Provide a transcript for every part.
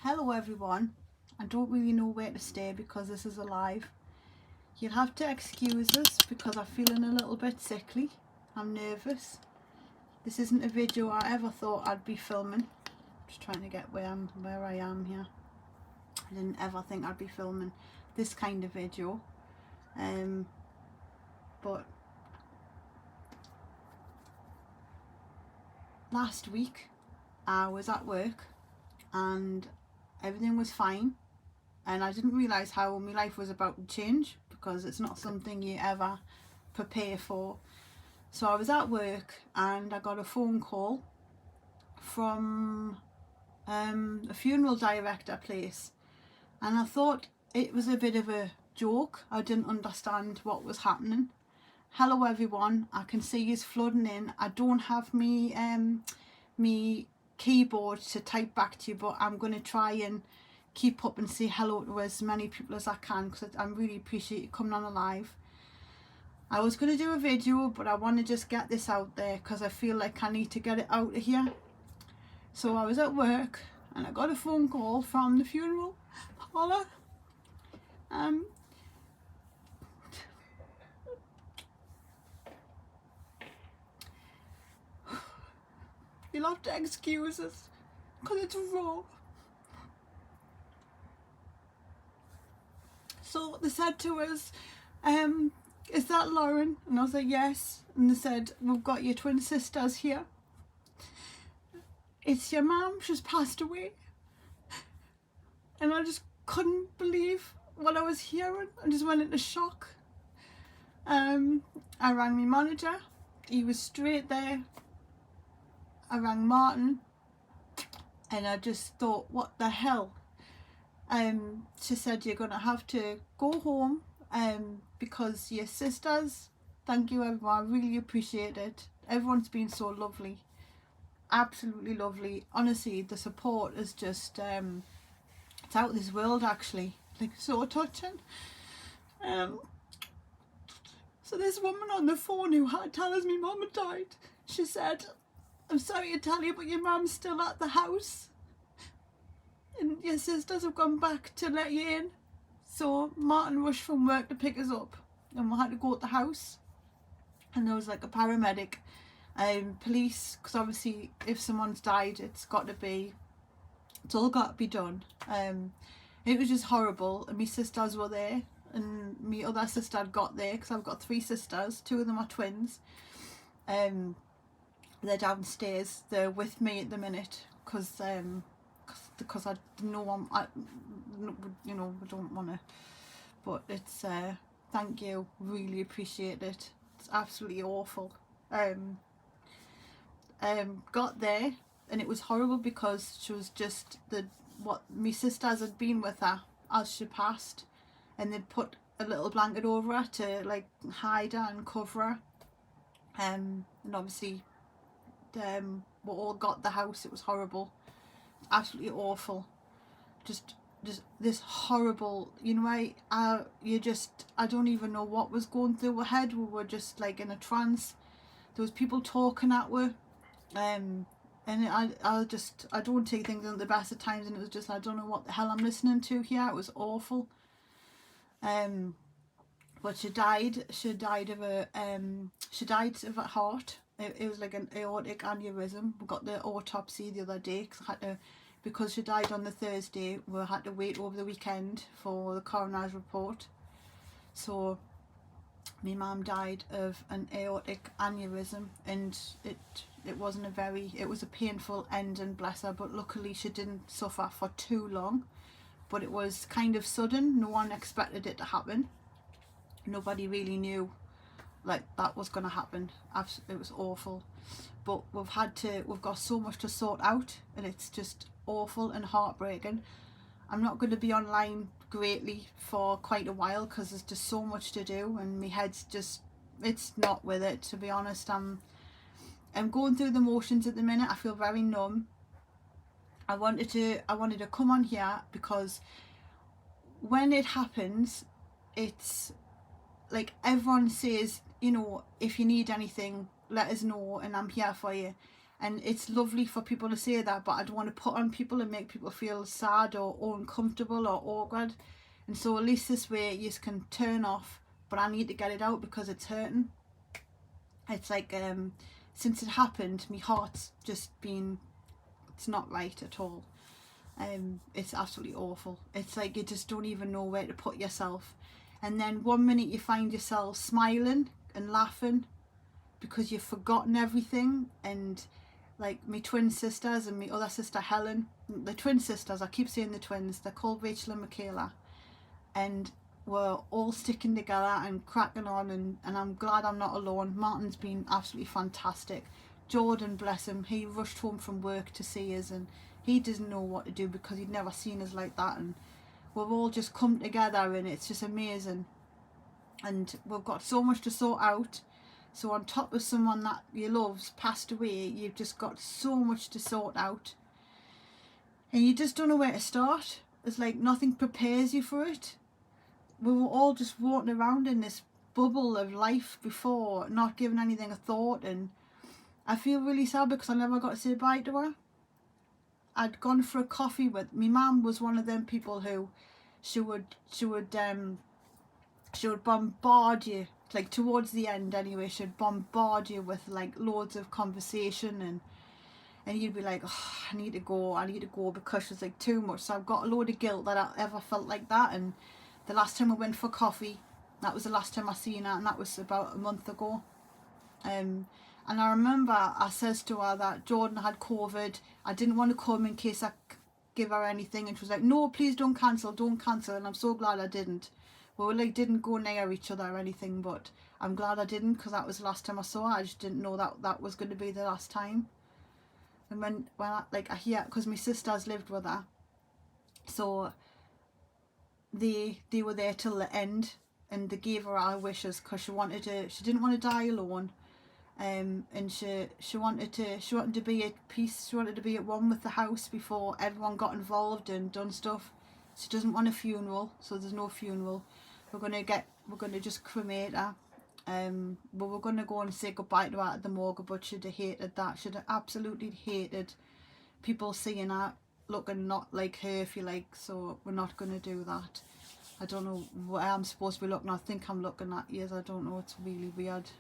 Hello everyone. I don't really know where to stay because this is a live. You'll have to excuse us because I'm feeling a little bit sickly. I'm nervous. This isn't a video I ever thought I'd be filming. Just trying to get where I am here. I didn't ever think I'd be filming this kind of video. But last week I was at work and everything was fine, and I didn't realise how my life was about to change because it's not something you ever prepare for. So I was at work and I got a phone call from a funeral director place, and I thought it was a bit of a joke. I didn't understand what was happening. Hello everyone, I can see yous flooding in. I don't have me keyboard to type back to you, but I'm going to try and keep up and say hello to as many people as I can because I really appreciate you coming on a live. I was going to do a video, but I want to just get this out there because I feel like I need to get it out of here. So I was at work and I got a phone call from the funeral parlour. You'll have to excuse us because it's raw. So they said to us, is that Lauren? And I was like, yes. And they said, we've got your twin sisters here. It's your mum, she's passed away. And I just couldn't believe what I was hearing. I just went into shock. I rang my manager, he was straight there. I rang Martin and I just thought, what the hell? She said, you're going to have to go home because your sisters, thank you everyone, I really appreciate it. Everyone's been so lovely, absolutely lovely. Honestly, the support is just, it's out of this world actually, like so touching. So this woman on the phone who had tell us my mum had died, she said, I'm sorry to tell you, but your mum's still at the house and your sisters have gone back to let you in. So Martin rushed from work to pick us up and we had to go to the house, and there was like a paramedic, police, because obviously if someone's died it's all got to be done. It was just horrible, and my sisters were there and my other sister had got there because I've got 3 sisters, 2 of them are twins. They're downstairs, they're with me at the minute because I know I don't want to, but it's thank you, really appreciate it. It's absolutely awful. Got there and it was horrible because she was just what my sisters had been with her as she passed, and they'd put a little blanket over her to like hide her and cover her, and obviously we all got the house. It was horrible, absolutely awful. Just this horrible, I don't even know what was going through her head. We were just like in a trance. There was people talking at her, and I don't take things at the best of times, and it was just, I don't know what the hell I'm listening to here. It was awful. But she died of a heart. It was like an aortic aneurysm. We got the autopsy the other day because she died on the Thursday. We had to wait over the weekend for the coroner's report. So my mum died of an aortic aneurysm, and it was a painful ending, bless her, but luckily she didn't suffer for too long. But it was kind of sudden. No one expected it to happen. Nobody really knew like that was going to happen. It was awful, but we've got so much to sort out, and it's just awful and heartbreaking. I'm not going to be online greatly for quite a while because there's just so much to do, and my head's just, it's not with it, to be honest. I'm going through the motions at the minute. I feel very numb. I wanted to come on here because when it happens, it's like everyone says, if you need anything, let us know and I'm here for you. And it's lovely for people to say that, but I don't want to put on people and make people feel sad or uncomfortable or awkward. And so at least this way you can turn off, but I need to get it out because it's hurting. It's like since it happened, my heart's just been, it's not right at all. It's absolutely awful. It's like you just don't even know where to put yourself. And then one minute you find yourself smiling and laughing because you've forgotten everything. And like my twin sisters and my other sister Helen, the twin sisters, I keep saying the twins, they're called Rachel and Michaela, and we're all sticking together and cracking on, and I'm glad I'm not alone. Martin's been absolutely fantastic. Jordan, bless him, he rushed home from work to see us, and he doesn't know what to do because he'd never seen us like that, and we've all just come together and it's just amazing. And we've got so much to sort out. So on top of someone that you love's passed away, you've just got so much to sort out. And you just don't know where to start. It's like nothing prepares you for it. We were all just walking around in this bubble of life before, not giving anything a thought. And I feel really sad because I never got to say bye to her. I'd gone for a coffee with, my mum was one of them people who she would bombard you, like towards the end anyway, she'd bombard you with like loads of conversation, and you'd be like, oh, I need to go because she's like too much. So I've got a load of guilt that I ever felt like that. And the last time I went for coffee, that was the last time I seen her, and that was about a month ago. And I remember I says to her that Jordan had COVID. I didn't want to come in case I give her anything, and she was like, no, please don't cancel, and I'm so glad I didn't. We like didn't go near each other or anything, but I'm glad I didn't because that was the last time I saw her. I just didn't know that was going to be the last time. And when I hear, because my sisters lived with her, so they were there till the end, and they gave her our wishes because she didn't want to die alone. And she wanted to be at peace. She wanted to be at one with the house before everyone got involved and done stuff. She doesn't want a funeral, so there's no funeral. We're gonna just cremate her. But we're gonna go and say goodbye to her at the morgue. But she'd have hated that. She'd have absolutely hated people seeing her looking not like her, if you like. So we're not gonna do that. I don't know where I'm supposed to be looking. I think I'm looking at years. I don't know. It's really weird.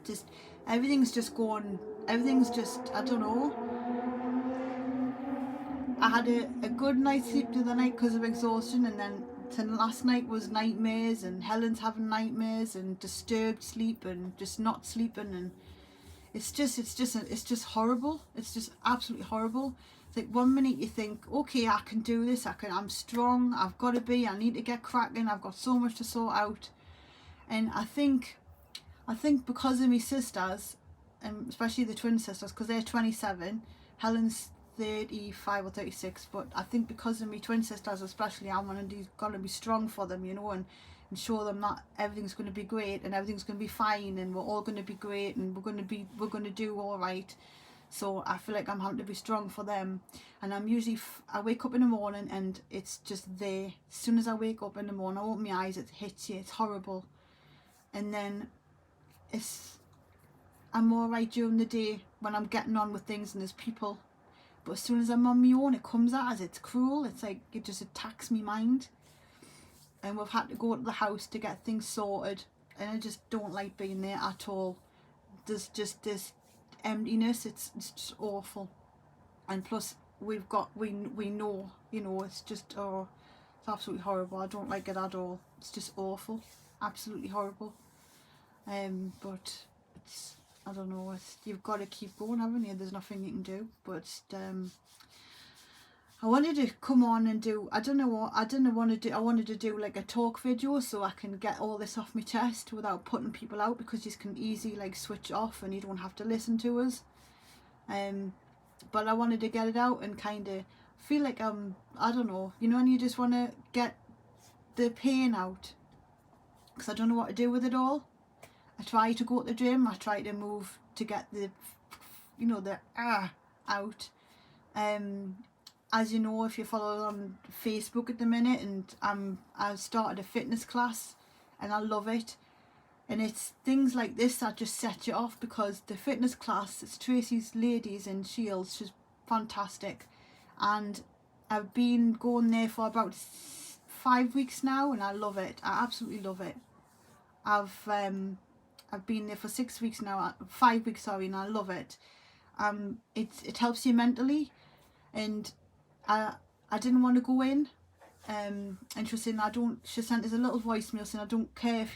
Just everything's just, I don't know. I had a good night's sleep the other night because of exhaustion, and then last night was nightmares, and Helen's having nightmares and disturbed sleep and just not sleeping, and it's just horrible. It's just absolutely horrible. It's like one minute you think, okay, I can do this, I'm strong, I need to get cracking, I've got so much to sort out. And I think because of my sisters, and especially the twin sisters, because they're 27, Helen's 35 or 36, but I think because of my twin sisters especially, I'm gonna be strong for them, and show them that everything's going to be great and everything's going to be fine and we're all going to be great and we're going to do all right. So I feel like I'm having to be strong for them, and I'm usually I wake up in the morning and it's just there. As soon as I wake up in the morning, I open my eyes, it hits you, it's horrible. And then I'm all right during the day when I'm getting on with things and there's people, but as soon as I'm on my own, it comes out as it's cruel. It's like it just attacks me mind. And we've had to go to the house to get things sorted, and I just don't like being there at all. There's just this emptiness. It's just awful. And plus we know, it's just it's absolutely horrible. I don't like it at all. It's just awful, absolutely horrible. But it's, I don't know, you've got to keep going, haven't you? There's nothing you can do. But I wanted to come on and do, I wanted to do like a talk video so I can get all this off my chest without putting people out, because you can easily like switch off and you don't have to listen to us. But I wanted to get it out and kind of feel like I don't know, and you just want to get the pain out, because I don't know what to do with it all. I try to go to the gym, I try to move to get the out. As you know, if you follow on Facebook at the minute, and I've started a fitness class and I love it. And it's things like this that just set you off, because the fitness class, it's Tracy's Ladies in Shields, she's fantastic, and I've been going there for about 5 weeks now, and I love it. I absolutely love it. I've been there for 6 weeks now, 5 weeks, sorry, and I love it. It helps you mentally, and I didn't want to go in, and she was saying, she sent us a little voicemail saying, I don't care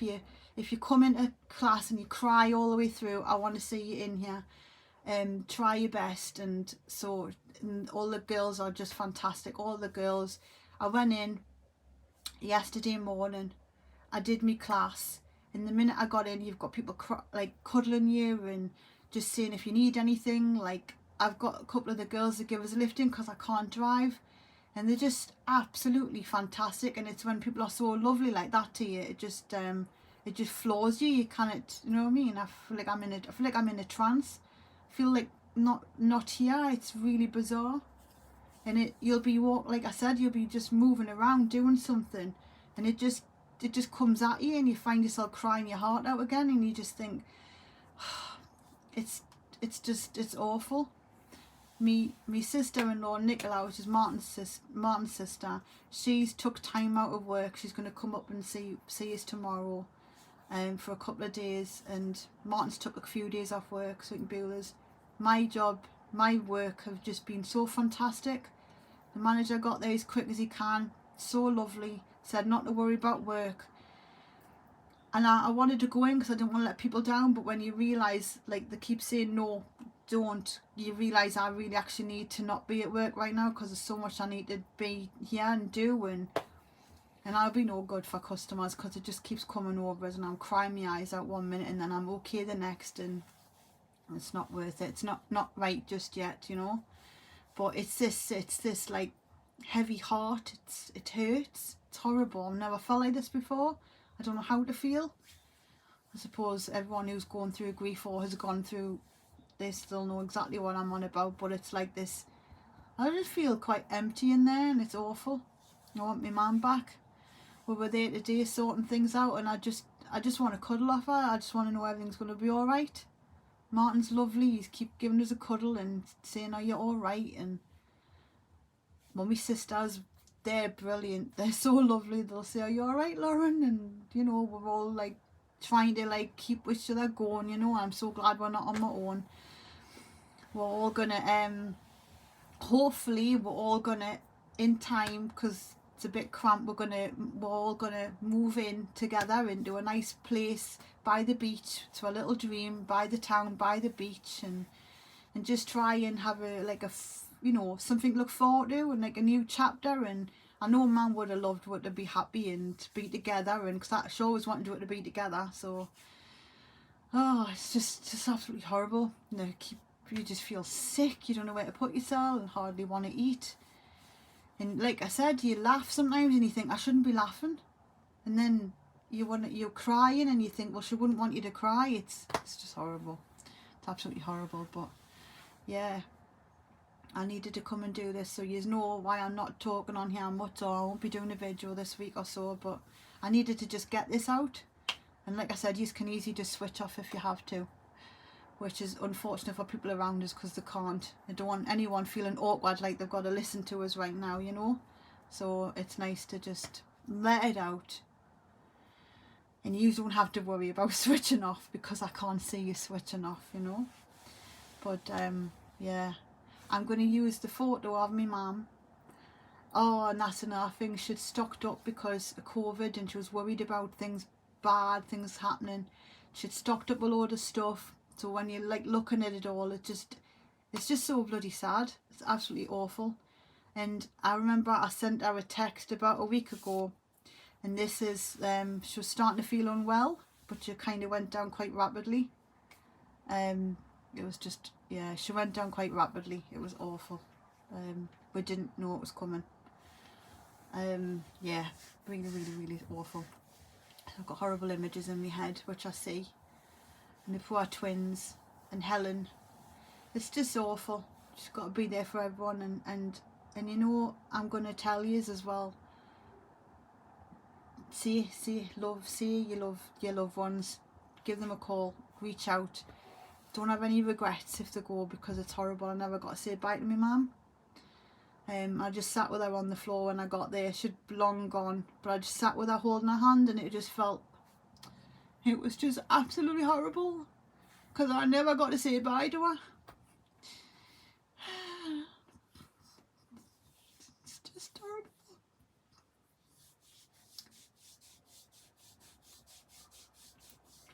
if you come into class and you cry all the way through, I want to see you in here. Try your best. And so, and all the girls are just fantastic, all the girls. I went in yesterday morning, I did my class, and the minute I got in, you've got people like cuddling you and just saying if you need anything. Like, I've got a couple of the girls that give us a lift in because I can't drive, and they're just absolutely fantastic. And it's when people are so lovely like that to you, it just floors you. You can't, you know what I mean? I feel like I'm in a trance. I feel like not here. It's really bizarre. And you'll be like I said, you'll be just moving around doing something, and it just comes at you, and you find yourself crying your heart out again, and you just think, it's awful. Me sister-in-law Nicola, which is Martin's sister, she's took time out of work. She's going to come up and see us tomorrow, for a couple of days, and Martin's took a few days off work so he can be with us. My work have just been so fantastic. The manager got there as quick as he can, so lovely, said not to worry about work. And I wanted to go in because I didn't want to let people down, but when you realise, like, they keep saying no, don't, you realise I really actually need to not be at work right now, because there's so much I need to be here and do, and I'll be no good for customers, because it just keeps coming over us, and I'm crying my eyes out one minute and then I'm okay the next, and it's not worth it. It's not right just yet, you know. But it's this like heavy heart. It hurts. It's horrible. I've never felt like this before. I don't know how to feel. I suppose everyone who's going through grief or has gone through this, they'll know exactly what I'm on about. But it's like this, I just feel quite empty in there, and it's awful. I want my mum back. We were there today sorting things out, and I just want to cuddle off her. I just want to know everything's going to be alright. Martin's lovely. He's keep giving us a cuddle and saying, are you alright? And Mummy's sisters, they're brilliant. They're so lovely. They'll say, are you alright, Lauren? And, you know, we're all like trying to like keep each other going, you know. I'm so glad we're not on my own. We're all gonna hopefully we're all gonna, in time, because it's a bit cramped, we're all gonna move in together into a nice place by the beach, to a little dream, by the town, by the beach, and just try and have you know, something to look forward to, and like a new chapter. And I know Mum would have loved to be happy and to be together, and because she always wanted to be together. So it's just absolutely horrible. You just feel sick. You don't know where to put yourself, and hardly want to eat. And like I said, you laugh sometimes and you think, I shouldn't be laughing, and then you're crying and you think, well, she wouldn't want you to cry. It's just horrible. It's absolutely horrible. But yeah, I needed to come and do this, so you know why I'm not talking on here much, or I won't be doing a video this week or so. But I needed to just get this out, and like I said, you can easily just switch off if you have to, which is unfortunate for people around us, because they can't. I don't want anyone feeling awkward like they've got to listen to us right now, you know. So it's nice to just let it out, and you don't have to worry about switching off, because I can't see you switching off, you know. But yeah, I'm going to use the photo of my mum. Oh, and that's another thing, she'd stocked up because of COVID, and she was worried about bad things happening. She'd stocked up a load of stuff, so when you're like looking at it all, it's just so bloody sad. It's absolutely awful. And I remember I sent her a text about a week ago, and this is she was starting to feel unwell, but she kind of went down quite rapidly. It was just, yeah, she went down quite rapidly. It was awful. We didn't know it was coming. Yeah, really, really, really awful. I've got horrible images in my head, which I see. And the poor twins and Helen. It's just awful. Just got to be there for everyone, and you know, I'm going to tell you as well. See you love your loved ones. give them a call, reach out. Don't have any regrets if they go, because it's horrible. I never got to say bye to my mum. I just sat with her on the floor when I got there. She'd long gone, but I just sat with her holding her hand, and it just felt, it was just absolutely horrible, because I never got to say bye to her. It's just horrible.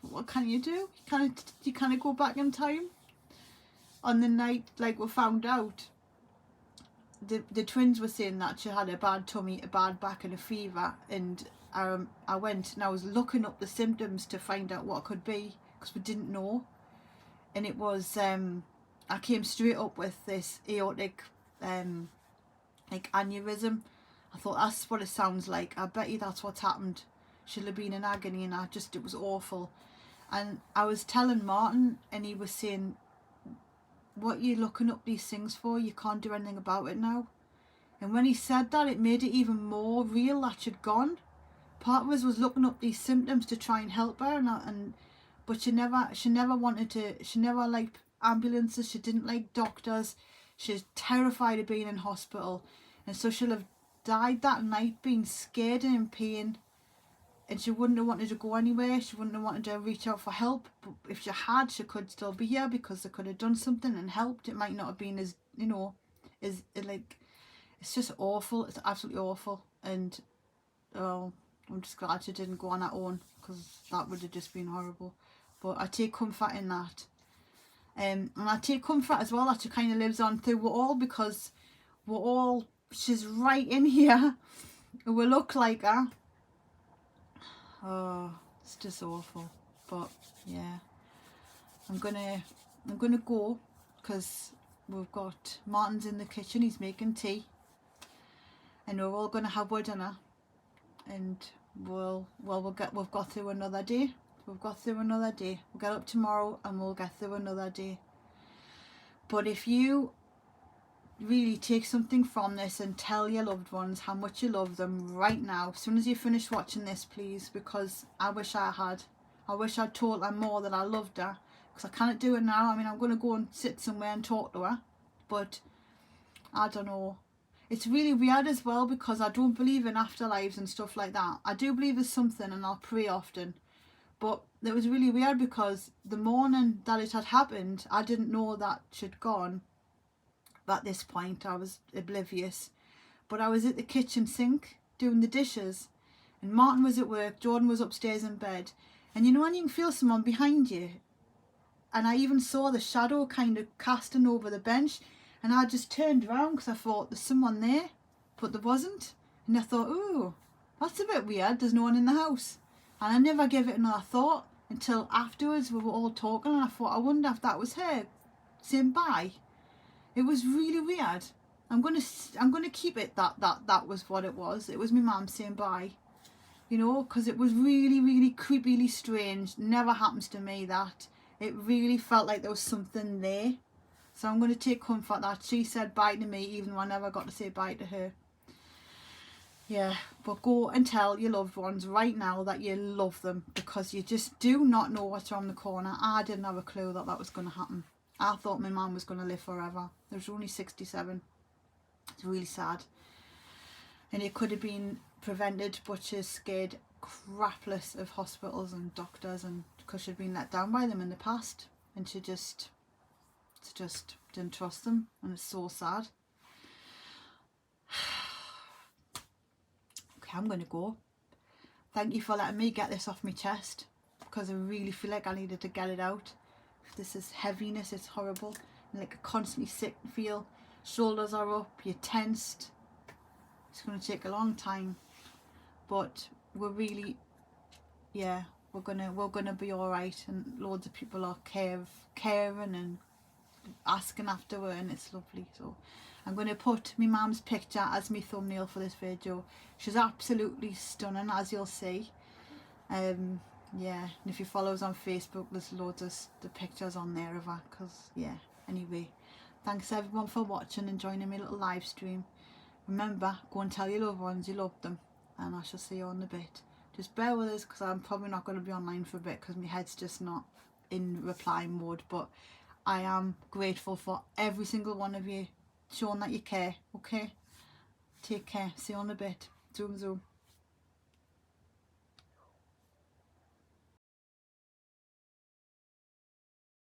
What can you do? You can't go back in time. On the night, like, we found out, the twins were saying that she had a bad tummy, a bad back and a fever, and I went and I was looking up the symptoms to find out what it could be, because we didn't know. And it was I came straight up with this aortic like aneurysm. I thought, that's what it sounds like. I bet you that's what's happened. She'll have been in agony, and it was awful. And I was telling Martin, and he was saying, what are you looking up these things for? You can't do anything about it now. And when he said that, it made it even more real that she'd gone. Part of us was looking up these symptoms to try and help her, but she never wanted to. She never liked ambulances. She didn't like doctors. She's terrified of being in hospital, and so she'll have died that night being scared and in pain. And she wouldn't have wanted to go anywhere. She wouldn't have wanted to reach out for help. But if she had, she could still be here, because they could have done something and helped. It might not have been as, like, it's just awful. It's absolutely awful. And I'm just glad she didn't go on her own, because that would have just been horrible. But I take comfort in that. And I take comfort as well that she kind of lives on through it all, because she's right in here. We look like her. Oh, it's just awful. But yeah, I'm gonna go, because we've got Martin's in the kitchen. He's making tea, and we're all gonna have our dinner, and we've got through another day. We've got through another day. We'll get up tomorrow and we'll get through another day. But if you really take something from this and tell your loved ones how much you love them right now, as soon as you finish watching this, please, because I wish I'd told her more that I loved her, because I can't do it now. I mean, I'm going to go and sit somewhere and talk to her, but I don't know. It's really weird as well, because I don't believe in afterlives and stuff like that. I do believe there's something, and I'll pray often, but it was really weird, because the morning that it had happened, I didn't know that she'd gone. At this point I was oblivious, but I was at the kitchen sink doing the dishes, and Martin was at work, Jordan was upstairs in bed, and when you can feel someone behind you, and I even saw the shadow kind of casting over the bench, and I just turned around because I thought there's someone there, but there wasn't. And I thought, oh, that's a bit weird, there's no one in the house. And I never gave it another thought until afterwards we were all talking, and I thought, I wonder if that was her saying bye. It was really weird. I'm gonna keep it that was what it was. It was my mum saying bye, because it was really, really creepily strange. Never happens to me that. It really felt like there was something there. So I'm going to take comfort that she said bye to me, even though I never got to say bye to her. Yeah, but go and tell your loved ones right now that you love them, because you just do not know what's around the corner. I didn't have a clue that was going to happen. I thought my mum was going to live forever. There was only 67. It's really sad. And it could have been prevented, but she's scared crapless of hospitals and doctors, and because she'd been let down by them in the past, and she just didn't trust them, and it's so sad. Okay, I'm going to go. Thank you for letting me get this off my chest, because I really feel like I needed to get it out. This is heaviness, it's horrible, and like a constantly sick feel. Shoulders are up, you're tensed. It's going to take a long time, but we're really, yeah, we're gonna be all right, and loads of people are caring and asking after her, and it's lovely. So I'm going to put my mum's picture as my thumbnail for this video. She's absolutely stunning, as you'll see. Yeah, and if you follow us on Facebook, there's loads of the pictures on there of her, because yeah. Anyway, thanks everyone for watching and joining my little live stream. Remember, go and tell your loved ones you love them, and I shall see you on the bit. just bear with us, because I'm probably not going to be online for a bit because my head's just not in reply mode. But I am grateful for every single one of you showing that you care. Okay, take care, see you in a bit. Zoom zoom.